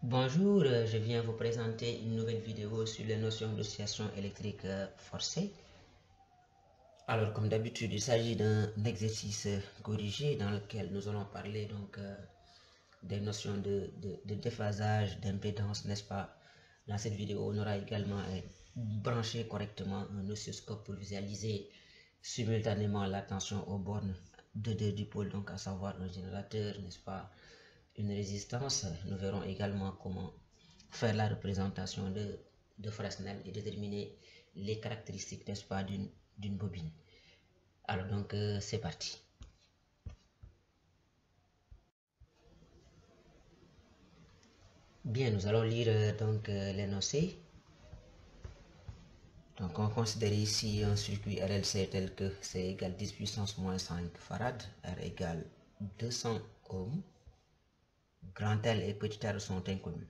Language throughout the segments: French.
Bonjour, je viens vous présenter une nouvelle vidéo sur les notions d'oscillation électrique forcée. Alors, comme d'habitude, il s'agit d'un exercice corrigé dans lequel nous allons parler des notions de déphasage, d'impédance, n'est-ce pas? Dans cette vidéo, on aura également branché correctement un oscilloscope pour visualiser simultanément la tension aux bornes de deux dipôles, donc à savoir un générateur, n'est-ce pas? Une résistance. Nous verrons également comment faire la représentation de Fresnel et déterminer les caractéristiques, n'est-ce pas, d'une bobine. Alors donc c'est parti. Bien, nous allons lire l'énoncé. Donc on considère ici un circuit RLC tel que C égale 10 puissance moins 5 farad, R égale 200 ohms, grand L et petit r sont inconnus.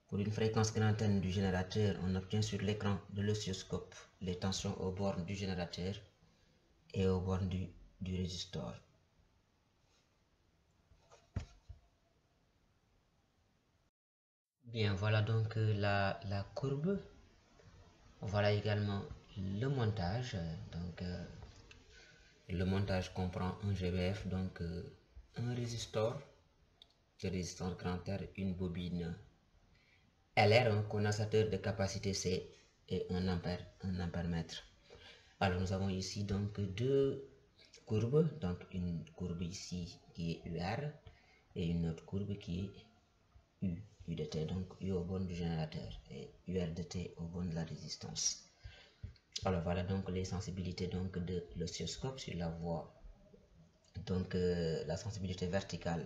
Pour une fréquence grand N du générateur, on obtient sur l'écran de l'oscilloscope les tensions aux bornes du générateur et aux bornes du résistor. Bien, voilà donc la courbe. Voilà également le montage. Le montage comprend un GBF, un résistor de résistance grand R, une bobine LR, un condensateur de capacité C et un ampèremètre. Alors nous avons ici donc deux courbes, donc une courbe ici qui est UR et une autre courbe qui est U de T, donc U au borne du générateur et UR de T au borne de la résistance. Alors voilà donc les sensibilités donc de l'oscilloscope sur la voie. Donc la sensibilité verticale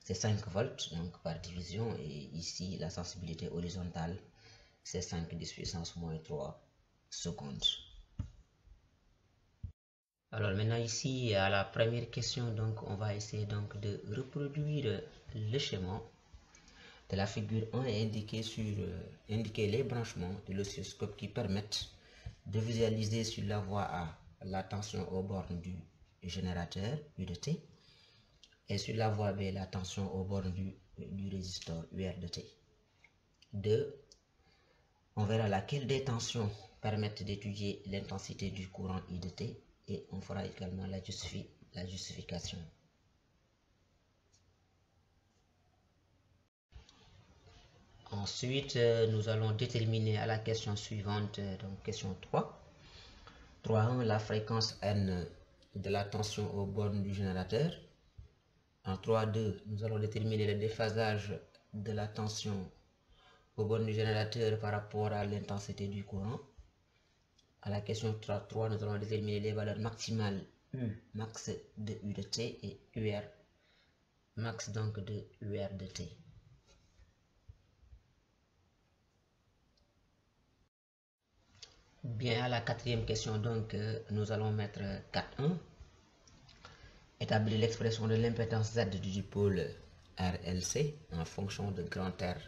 c'est 5 volts donc par division, et ici la sensibilité horizontale c'est 5 10 puissance moins 3 secondes. Alors maintenant ici à la première question, donc on va essayer donc de reproduire le schéma de la figure 1 et indiquer les branchements de l'oscilloscope qui permettent de visualiser sur la voie A la tension aux bornes du générateur U de T et sur la voie B la tension aux bornes du résistor UR de T. 2. On verra laquelle des tensions permettent d'étudier l'intensité du courant I de T et on fera également la justification. Ensuite, nous allons déterminer à la question suivante, donc question 3. 3.1, la fréquence N de la tension aux bornes du générateur. En 3.2, nous allons déterminer le déphasage de la tension aux bornes du générateur par rapport à l'intensité du courant. À la question 3, nous allons déterminer les valeurs maximales U max de U de T et UR max donc de UR de T. Bien, à la quatrième question, donc, nous allons mettre 4.1. Établir l'expression de l'impédance Z du dipôle RLC en fonction de grand R,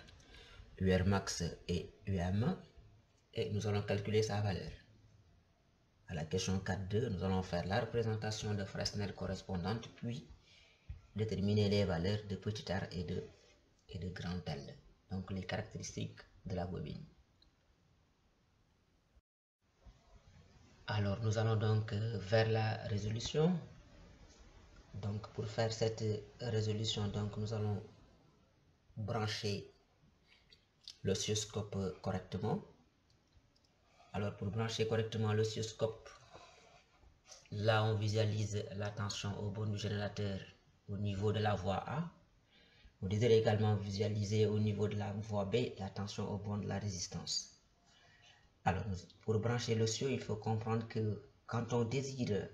UR max et UM. Et nous allons calculer sa valeur. À la question 4.2, nous allons faire la représentation de Fresnel correspondante, puis déterminer les valeurs de petit r et de grand L, donc les caractéristiques de la bobine. Alors nous allons donc vers la résolution. Donc pour faire cette résolution, donc nous allons brancher l'oscilloscope correctement. Alors pour brancher correctement l'oscilloscope, là on visualise la tension au borne du générateur au niveau de la voie A. Vous désirez également visualiser au niveau de la voie B la tension au borne de la résistance. Alors, pour brancher l'oscilloscope, il faut comprendre que quand on désire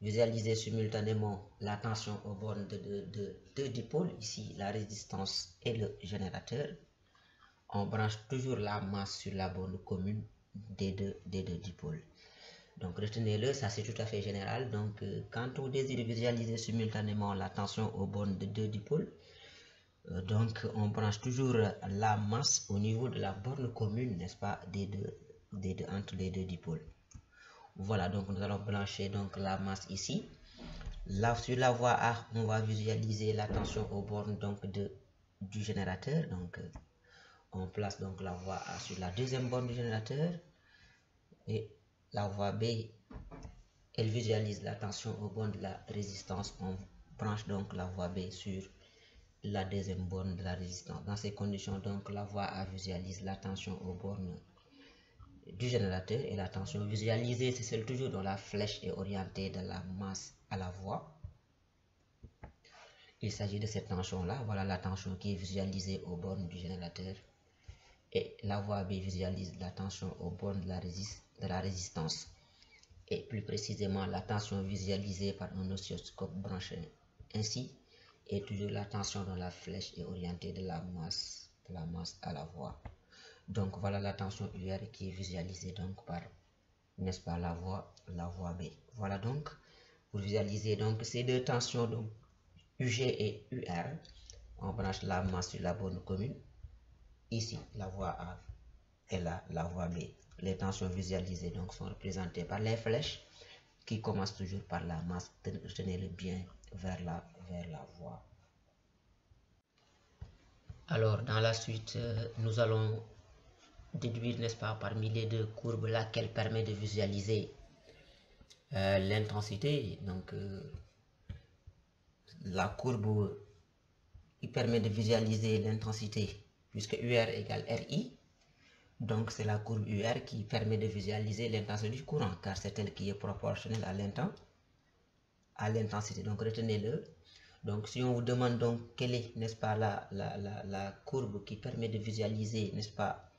visualiser simultanément la tension aux bornes de deux dipôles, ici la résistance et le générateur, on branche toujours la masse sur la borne commune des deux dipôles. Donc retenez-le, ça c'est tout à fait général. Donc quand on désire visualiser simultanément la tension aux bornes de deux dipôles, donc on branche toujours la masse au niveau de la borne commune, n'est-ce pas, entre les deux dipôles. Voilà, donc nous allons brancher donc la masse ici. Là sur la voie A, on va visualiser la tension aux bornes donc de du générateur. Donc, on place donc la voie A sur la deuxième borne du générateur et la voie B, elle visualise la tension aux bornes de la résistance. On branche donc la voie B sur la deuxième borne de la résistance. Dans ces conditions, donc, la voie A visualise la tension aux bornes du générateur et la tension visualisée, c'est celle toujours dont la flèche est orientée de la masse à la voie. Il s'agit de cette tension-là. Voilà la tension qui est visualisée aux bornes du générateur. Et la voie B visualise la tension aux bornes de la résistance. Et plus précisément, la tension visualisée par un oscilloscope branché ainsi est toujours la tension dont la flèche est orientée de la masse à la voie. Donc voilà la tension UR qui est visualisée donc par, n'est-ce pas, la voie B. Voilà donc pour visualiser donc ces deux tensions, donc UG et UR. On branche la masse sur la borne commune. Ici, la voie A et là, la voie B. Les tensions visualisées donc sont représentées par les flèches qui commencent toujours par la masse. Tenez-le bien vers la voie. Alors, dans la suite, nous allons déduire, n'est-ce pas, parmi les deux courbes, laquelle permet de visualiser l'intensité. Donc, la courbe qui permet de visualiser l'intensité, puisque UR égale RI. Donc, c'est la courbe UR qui permet de visualiser l'intensité du courant, car c'est elle qui est proportionnelle à l'intensité. Donc, retenez-le. Donc, si on vous demande donc quelle est, n'est-ce pas, la courbe qui permet de visualiser, n'est-ce pas,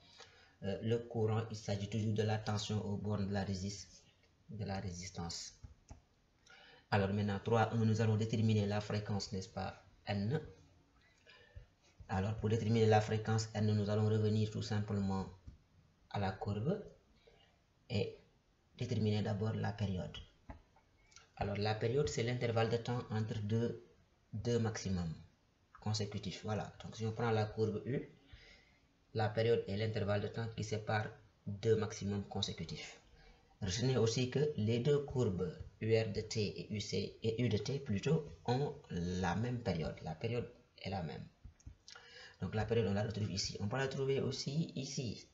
le courant, il s'agit toujours de la tension aux bornes de la résistance. Alors maintenant, 3.1, nous allons déterminer la fréquence, n'est-ce pas, N. Alors, pour déterminer la fréquence N, nous allons revenir tout simplement à la courbe et déterminer d'abord la période. Alors, la période, c'est l'intervalle de temps entre deux maximums consécutifs. Voilà. Donc, si on prend la courbe U, la période est l'intervalle de temps qui sépare deux maximums consécutifs. Retenez aussi que les deux courbes UR de T et U de T plutôt ont la même période. La période est la même. Donc, la période, on la retrouve ici. On peut la trouver aussi ici.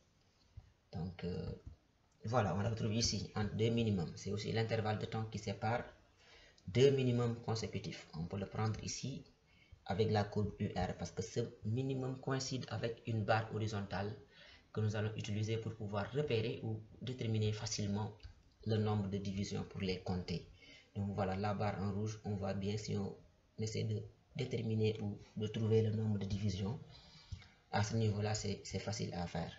Donc, voilà, on la retrouve ici entre deux minimums. C'est aussi l'intervalle de temps qui sépare deux minimums consécutifs. On peut le prendre ici avec la courbe UR parce que ce minimum coïncide avec une barre horizontale que nous allons utiliser pour pouvoir repérer ou déterminer facilement le nombre de divisions pour les compter. Donc voilà, la barre en rouge, on voit bien si on essaie de déterminer ou de trouver le nombre de divisions. À ce niveau-là, c'est facile à faire.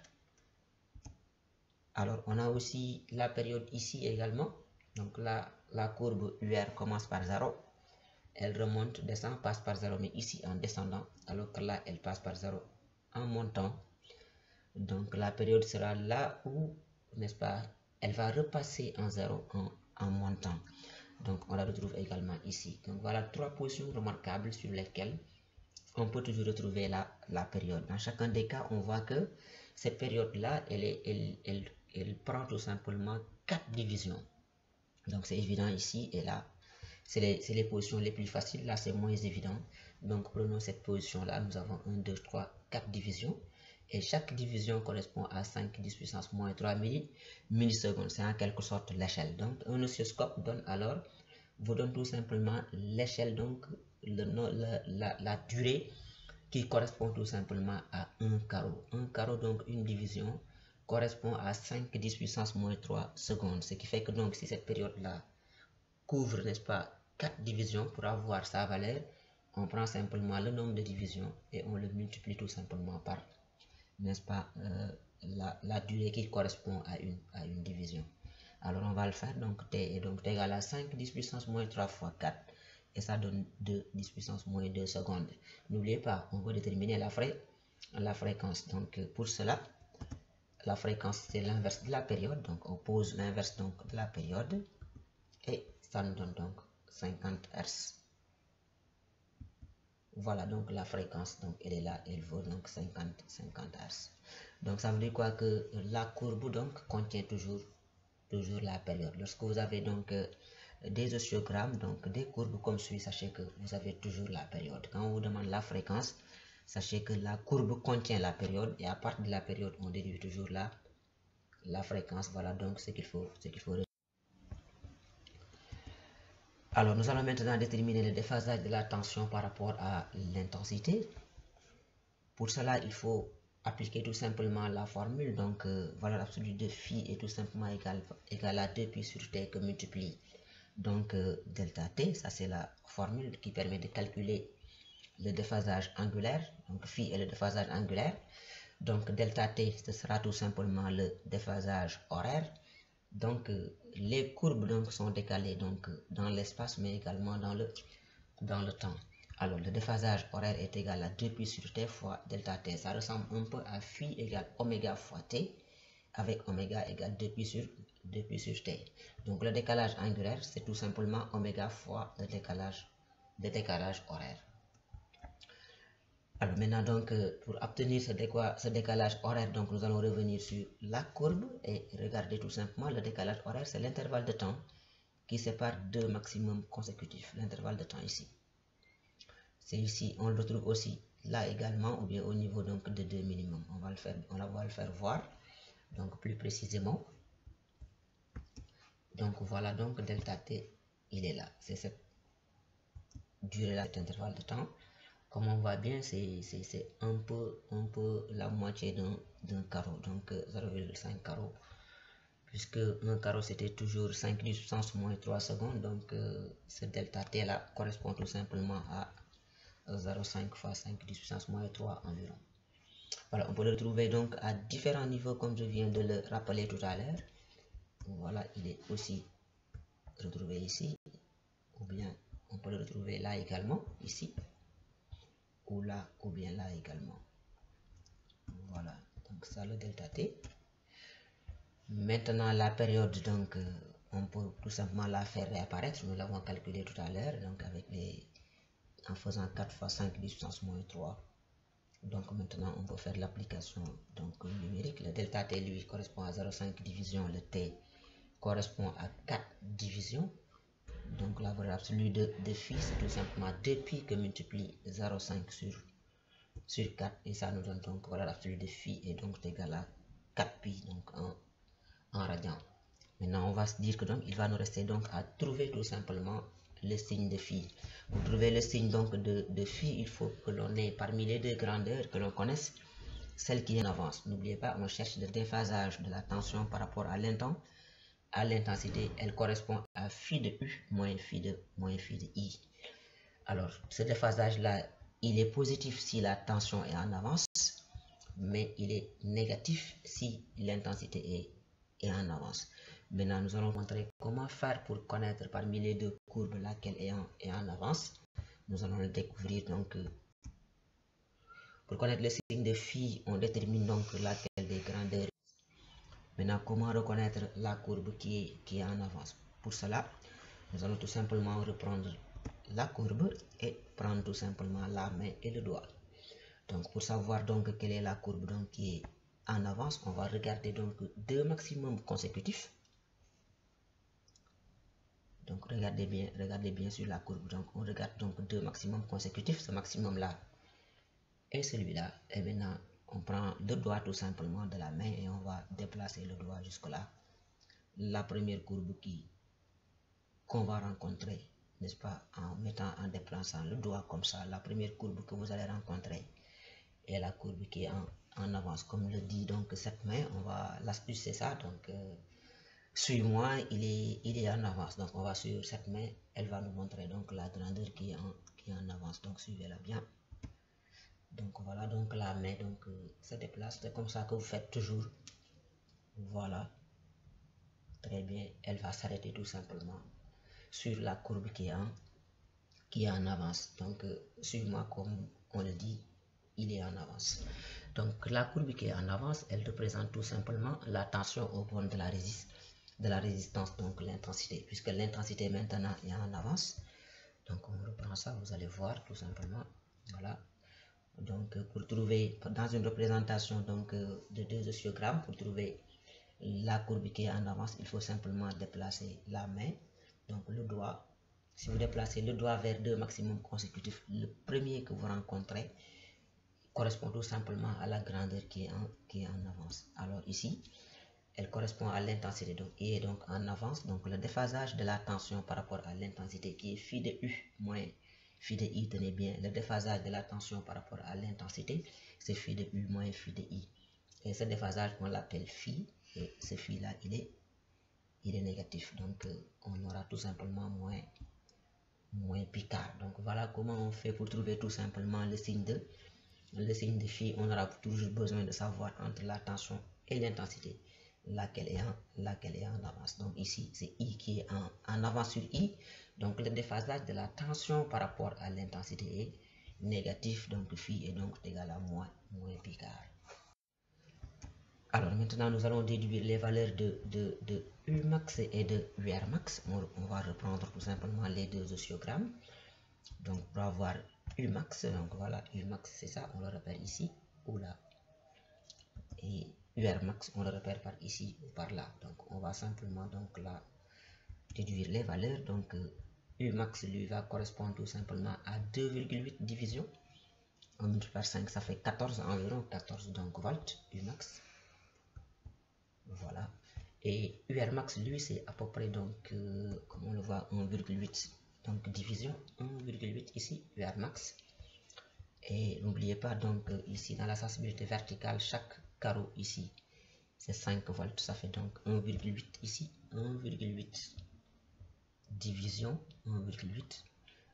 Alors, on a aussi la période ici également. Donc là, la courbe UR commence par 0. Elle remonte, descend, passe par 0, mais ici en descendant, alors que là, elle passe par 0 en montant. Donc, la période sera là où, n'est-ce pas, elle va repasser en 0 en montant. Donc, on la retrouve également ici. Donc, voilà trois positions remarquables sur lesquelles on peut toujours retrouver la période. Dans chacun des cas, on voit que cette période-là, elle prend tout simplement 4 divisions. Donc, c'est évident ici et là. C'est les positions les plus faciles. Là, c'est moins évident. Donc, prenons cette position-là. Nous avons 1, 2, 3, 4 divisions. Et chaque division correspond à 5 10 puissance moins 3 millisecondes. C'est en quelque sorte l'échelle. Donc, un oscilloscope vous donne tout simplement l'échelle, donc la durée qui correspond tout simplement à un carreau. Un carreau, donc une division, correspond à 5 10 puissance moins 3 secondes. Ce qui fait que donc si cette période-là couvre, n'est-ce pas, 4 divisions, pour avoir sa valeur, on prend simplement le nombre de divisions et on le multiplie tout simplement par, n'est-ce pas, la durée qui correspond à une division. Alors on va le faire, donc T est donc égal à 5 10 puissance moins 3 fois 4 et ça donne 2 10 puissance moins 2 secondes. N'oubliez pas, on va déterminer la fréquence. Donc pour cela, la fréquence c'est l'inverse de la période, donc on pose l'inverse donc de la période et ça nous donne donc 50 Hz. Voilà donc la fréquence, donc elle est là, elle vaut donc 50 Hz. Donc ça veut dire quoi? Que la courbe donc contient toujours la période. Lorsque vous avez donc des oscillogrammes, donc des courbes comme celui, sachez que vous avez toujours la période. Quand on vous demande la fréquence, Sachez que la courbe contient la période et à partir de la période, on déduit toujours la fréquence. Voilà donc ce qu'il faut. Alors, nous allons maintenant déterminer le déphasage de la tension par rapport à l'intensité. Pour cela, il faut appliquer tout simplement la formule. Donc, valeur absolue de phi est tout simplement égal à 2 pi sur t que multiplie donc delta t. Ça, c'est la formule qui permet de calculer le déphasage angulaire. Donc, phi est le déphasage angulaire. Donc, delta t, ce sera tout simplement le déphasage horaire. Donc, les courbes donc, sont décalées donc, dans l'espace, mais également dans le temps. Alors, le déphasage horaire est égal à 2pi sur t fois delta t. Ça ressemble un peu à phi égale oméga fois t, avec oméga égale 2pi sur t. Donc, le décalage angulaire, c'est tout simplement oméga fois le décalage horaire. Alors maintenant donc pour obtenir ce décalage horaire, donc nous allons revenir sur la courbe et regarder tout simplement le décalage horaire, c'est l'intervalle de temps qui sépare deux maximums consécutifs, l'intervalle de temps ici. C'est ici, on le retrouve aussi là également ou bien au niveau donc de 2 minimum. On va le faire voir donc plus précisément. Donc voilà donc delta t, il est là, c'est cette durée là, cet intervalle de temps. Comme on voit bien, c'est un peu la moitié d'un carreau, donc 0,5 carreau, puisque un carreau c'était toujours 5 puissance moins 3 secondes, donc ce delta t là correspond tout simplement à 0,5 fois 5 puissance moins 3 environ. Voilà, on peut le retrouver donc à différents niveaux comme je viens de le rappeler tout à l'heure. Voilà, il est aussi retrouvé ici, ou bien on peut le retrouver là également, ici, ou là, ou bien là également. Voilà, donc ça le delta t. Maintenant la période, donc on peut tout simplement la faire réapparaître. Nous l'avons calculé tout à l'heure, donc en faisant 4 fois 5 puissance moins 3. Donc maintenant on peut faire l'application donc numérique. Le delta t lui correspond à 0,5 division, le t correspond à 4 divisions. Donc la valeur absolue de phi, c'est tout simplement 2pi que multiplie 0,5 sur 4, et ça nous donne donc valeur absolue de phi est donc égal à 4pi donc en radian. Maintenant on va se dire que donc il va nous rester donc à trouver tout simplement le signe de phi. Pour trouver le signe donc de phi, il faut que l'on ait parmi les deux grandeurs que l'on connaisse celle qui est en avance. N'oubliez pas, on cherche le déphasage de la tension par rapport à l'intensité. Elle correspond à phi de u moins phi de i. Alors ce déphasage là, il est positif si la tension est en avance, mais il est négatif si l'intensité est en avance. Maintenant, nous allons montrer comment faire pour connaître parmi les deux courbes laquelle est en avance. Nous allons le découvrir donc. Pour connaître le signe de phi, on détermine donc laquelle des grandeurs. Maintenant, comment reconnaître la courbe qui est en avance? Pour cela, nous allons tout simplement reprendre la courbe et prendre tout simplement la main et le doigt. Donc pour savoir donc quelle est la courbe donc qui est en avance, on va regarder donc deux maximums consécutifs. Donc regardez bien sur la courbe. Donc on regarde donc deux maximums consécutifs, ce maximum là et celui-là. Et maintenant on prend le doigt tout simplement de la main et on va déplacer le doigt jusque là. La première courbe qu'on va rencontrer, n'est-ce pas, en déplaçant le doigt comme ça, la première courbe que vous allez rencontrer est la courbe qui est en avance. Comme le dit donc cette main, l'astuce c'est ça, donc suis-moi, il est en avance. Donc on va suivre cette main, elle va nous montrer donc la grandeur qui est en avance. Donc suivez-la bien. Donc voilà, donc la main donc se déplace. C'est comme ça que vous faites toujours. Voilà. Très bien, elle va s'arrêter tout simplement sur la courbe qui est en avance. Donc suivez-moi, comme on le dit, il est en avance. Donc la courbe qui est en avance, elle représente tout simplement la tension au borne de la résistance, donc l'intensité, puisque l'intensité maintenant est en avance. Donc on reprend ça, vous allez voir tout simplement. Voilà. Donc pour trouver dans une représentation donc de deux oscillogrammes, pour trouver la courbe qui est en avance, il faut simplement déplacer la main, donc le doigt. Si vous déplacez le doigt vers deux maximums consécutifs, le premier que vous rencontrez correspond tout simplement à la grandeur qui est en avance. Alors ici, elle correspond à l'intensité, donc I est donc en avance. Donc le déphasage de la tension par rapport à l'intensité qui est phi de U moins phi de I, tenez bien, le déphasage de la tension par rapport à l'intensité, c'est phi de U moins phi de I. Et ce déphasage, on l'appelle phi, et ce phi-là, il est négatif. Donc on aura tout simplement moins picard. Donc voilà comment on fait pour trouver tout simplement le signe de phi. On aura toujours besoin de savoir entre la tension et l'intensité laquelle est en avance. Donc ici c'est I qui est en avance sur I, donc le déphasage de la tension par rapport à l'intensité est négatif, donc phi est donc égal à moins picard. Alors maintenant nous allons déduire les valeurs de Umax et de URmax. On va reprendre tout simplement les deux oscillogrammes. Donc pour avoir Umax, donc voilà, Umax c'est ça, on le repère ici ou là, et URmax on le repère par ici ou par là. Donc on va simplement donc là déduire les valeurs. Donc Umax lui va correspondre tout simplement à 2,8 division, on multiplie par 5, ça fait 14 environ, 14 donc volts Umax. Voilà. Et URmax lui c'est à peu près donc comme on le voit 1,8, donc division 1,8 ici URmax. Et n'oubliez pas donc ici dans la sensibilité verticale, chaque carreau ici c'est 5 volts, ça fait donc 1,8 ici, 1,8 division 1,8,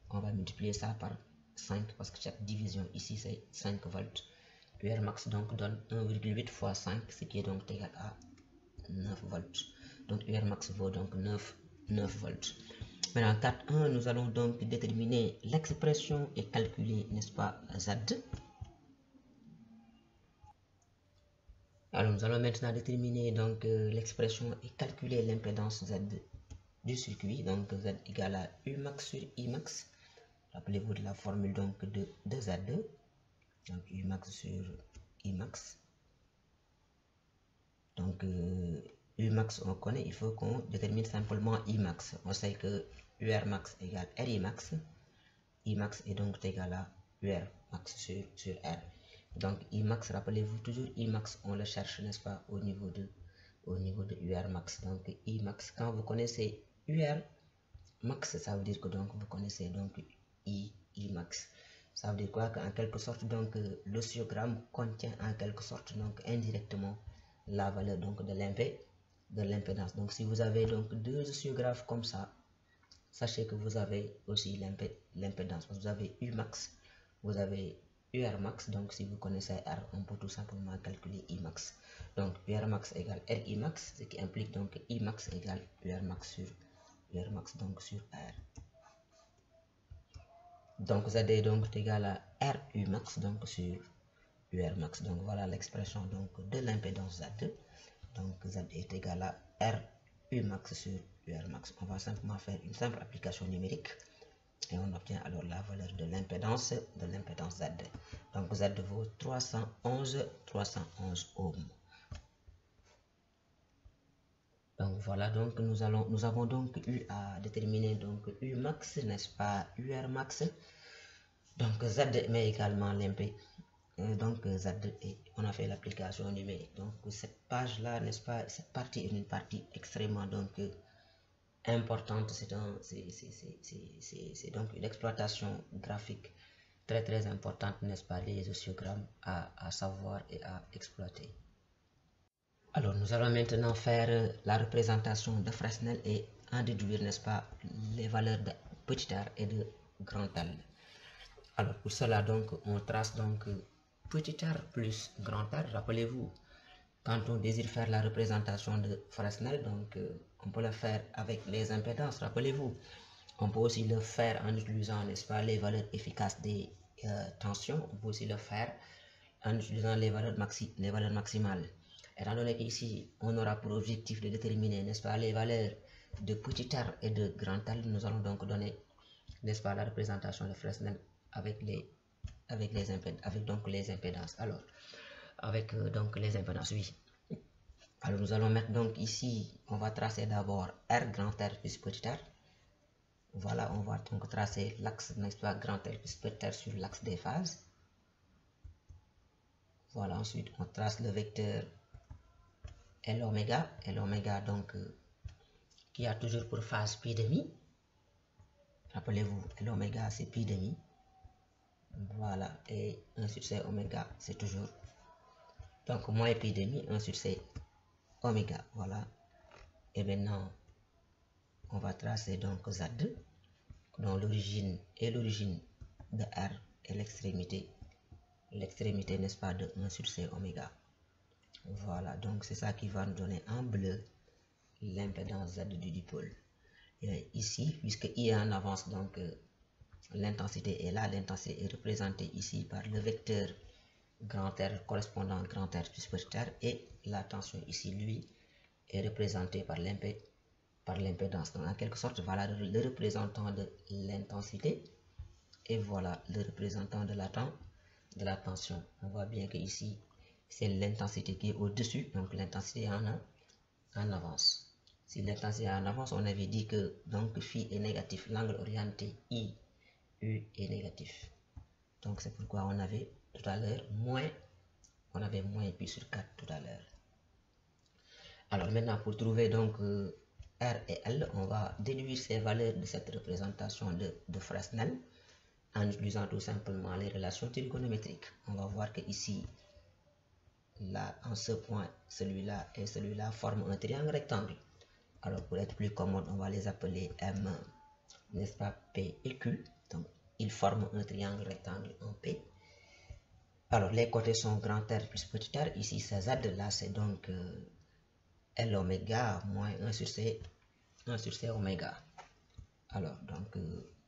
on va multiplier ça par 5 parce que chaque division ici c'est 5 volts. URmax donc donne 1,8 fois 5, ce qui est donc égal à 9 volts. Donc URmax vaut donc 9 volts. Maintenant 4.1, nous allons donc déterminer l'expression et calculer, n'est-ce pas, Z. Alors nous allons maintenant déterminer donc l'expression et calculer l'impédance Z du circuit. Donc Z égale à Umax sur Imax. Rappelez-vous de la formule donc de Z2. Donc Umax sur Imax. Donc Umax on connaît, il faut qu'on détermine simplement Imax. On sait que URmax égale RImax. Imax est donc égal à URmax sur R. Donc Imax, rappelez-vous toujours Imax, on le cherche, n'est-ce pas, au niveau de URmax. Donc Imax, quand vous connaissez URmax, ça veut dire que donc vous connaissez donc Imax. Ça veut dire quoi? Qu'en quelque sorte donc l'oscillogramme contient en quelque sorte donc indirectement la valeur donc de l'impédance. Donc si vous avez donc deux oscillographes comme ça, sachez que vous avez aussi l'impédance. Vous avez Umax, vous avez URmax. Donc si vous connaissez R, on peut tout simplement calculer Imax. Donc URmax égale RImax, ce qui implique donc Imax égale URmax sur R. Donc Z est donc égal à RUmax donc sur URmax. Donc voilà l'expression donc de l'impédance Z. Donc Z est égal à RUmax sur URmax. On va simplement faire une simple application numérique et on obtient alors la valeur de l'impédance Z. Donc Z vaut 311 ohms. Donc voilà, donc nous avons donc eu à déterminer donc Umax, n'est-ce pas, URmax. Donc Z mais également l'impé. Donc Z et on a fait l'application numérique. Donc cette page là, n'est-ce pas, cette partie est une partie extrêmement donc importante. C'est donc une exploitation graphique très importante, n'est-ce pas, les oscillogrammes à savoir et à exploiter. Alors nous allons maintenant faire la représentation de Fresnel et en déduire, n'est-ce pas, les valeurs de petit r et de grand L. Alors pour cela donc on trace donc petit r plus grand R. Rappelez-vous, quand on désire faire la représentation de Fresnel, donc on peut le faire avec les impédances. Rappelez-vous, on peut aussi le faire en utilisant, n'est-ce pas, les valeurs efficaces des tensions. On peut aussi le faire en utilisant les valeurs maximales. Étant donné qu'ici, on aura pour objectif de déterminer, n'est-ce pas, les valeurs de petit r et de grand R, nous allons donc donner, n'est-ce pas, la représentation de Fresnel avec les impédances. Alors, avec donc les impédances, oui. Alors, nous allons mettre donc ici, on va tracer d'abord R grand R plus petit r. Voilà, on va donc tracer l'axe, n'est-ce pas, grand R plus petit r sur l'axe des phases. Voilà, ensuite on trace le vecteur L oméga donc qui a toujours pour phase pi demi. Rappelez-vous, L oméga c'est pi demi. Voilà, et 1 sur C oméga c'est toujours donc moins pi demi, 1 sur C oméga. Voilà, et maintenant on va tracer donc Z, dont l'origine est l'origine de R et l'extrémité n'est-ce pas, de 1 sur C oméga. Voilà, donc c'est ça qui va nous donner en bleu l'impédance Z du dipôle. Et ici, puisque I est en avance, donc l'intensité est là, l'intensité est représentée ici par le vecteur grand R correspondant grand R plus petit r, et la tension ici, lui, est représentée par l'impédance. Donc en quelque sorte, voilà le représentant de l'intensité et voilà le représentant de la tension. On voit bien que ici c'est l'intensité qui est au-dessus, donc l'intensité est en avance. Si l'intensité est en avance, on avait dit que donc phi est négatif, l'angle orienté I U est négatif. Donc c'est pourquoi on avait tout à l'heure moins pi sur 4 tout à l'heure. Alors maintenant, pour trouver donc R et L, on va déduire ces valeurs de cette représentation de Fresnel en utilisant tout simplement les relations trigonométriques. On va voir que ici, là, en ce point, celui-là et celui-là forment un triangle rectangle. Alors pour être plus commode, on va les appeler M, n'est-ce pas, P et Q. Donc ils forment un triangle rectangle en P. Alors les côtés sont grand R plus petit r. Ici c'est Z, là c'est donc L oméga moins 1 sur C oméga. Alors donc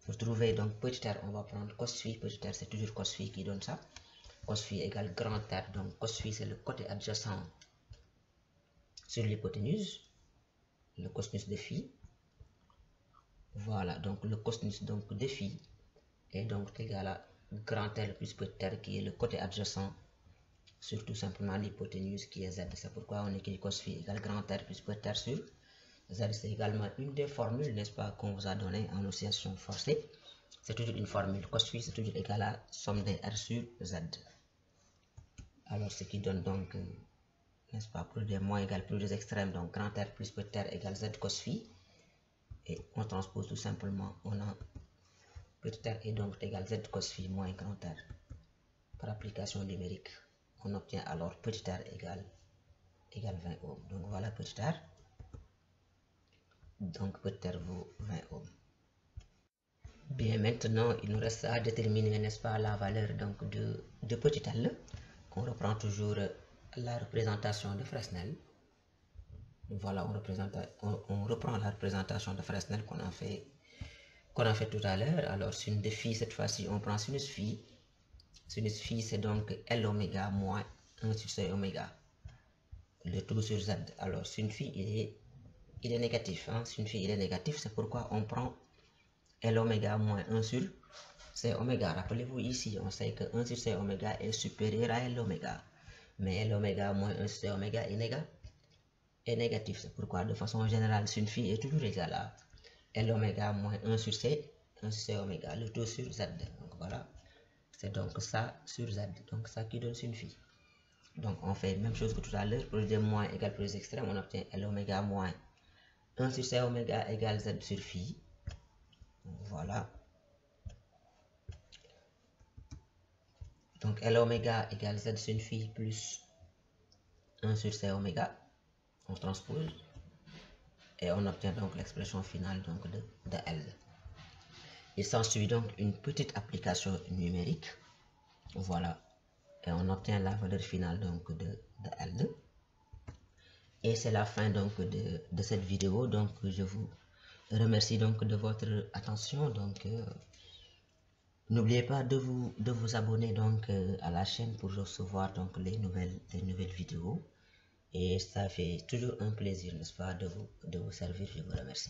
pour trouver donc petit r, on va prendre cos phi. Petit r c'est toujours cos phi qui donne ça. Cos phi égale grand R. Donc cos phi c'est le côté adjacent sur l'hypoténuse, le cosinus de phi. Voilà, donc le cosinus donc de phi est donc égal à grand R plus petit r qui est le côté adjacent sur tout simplement l'hypoténuse qui est Z. C'est pourquoi on écrit cos phi égale grand R plus petit r sur Z. C'est également une des formules, n'est-ce pas, qu'on vous a donné en oscillation forcée. C'est toujours une formule. Cos phi c'est toujours égal à somme des R sur Z. Alors ce qui donne donc, n'est-ce pas, plus des moins égale plus des extrêmes, donc grand R plus petit r égale Z cos phi. Et on transpose tout simplement, on a petit r est donc égal Z cos phi moins grand R. Par application numérique, on obtient alors petit r égale 20 ohms. Donc voilà petit r. Donc petit r vaut 20 ohms. Bien, maintenant il nous reste à déterminer, n'est-ce pas, la valeur donc de petit l. On reprend toujours la représentation de Fresnel. Voilà, on reprend la représentation de Fresnel qu'on a fait tout à l'heure. Alors sin de phi, cette fois-ci on prend sinus phi. Sinus phi c'est donc L oméga moins 1 sur C oméga, le tout sur Z. Alors sin phi il est négatif, hein? Sin phi il est négatif, c'est pourquoi on prend L oméga moins 1 sur C oméga. Rappelez-vous ici, on sait que 1 sur C oméga est supérieur à L oméga, mais L oméga moins 1 sur C oméga est négatif. C'est pourquoi de façon générale sin phi est toujours égal à L oméga moins 1 sur C oméga, le tout sur Z. Donc voilà, c'est donc ça sur Z, donc ça qui donne sin phi. Donc on fait la même chose que tout à l'heure. Pour les moins égale pour les extrêmes, on obtient L oméga moins 1 sur C oméga égale Z sur phi. Voilà. Donc L oméga égale Z sur phi plus 1 sur C oméga. On transpose et on obtient donc l'expression finale donc de L. Il s'ensuit donc une petite application numérique. Voilà. Et on obtient la valeur finale donc de L. Et c'est la fin donc de cette vidéo. Donc je vous remercie donc de votre attention. Donc n'oubliez pas de vous abonner donc à la chaîne pour recevoir donc les nouvelles vidéos. Et ça fait toujours un plaisir, n'est-ce pas, de vous servir. Je vous remercie.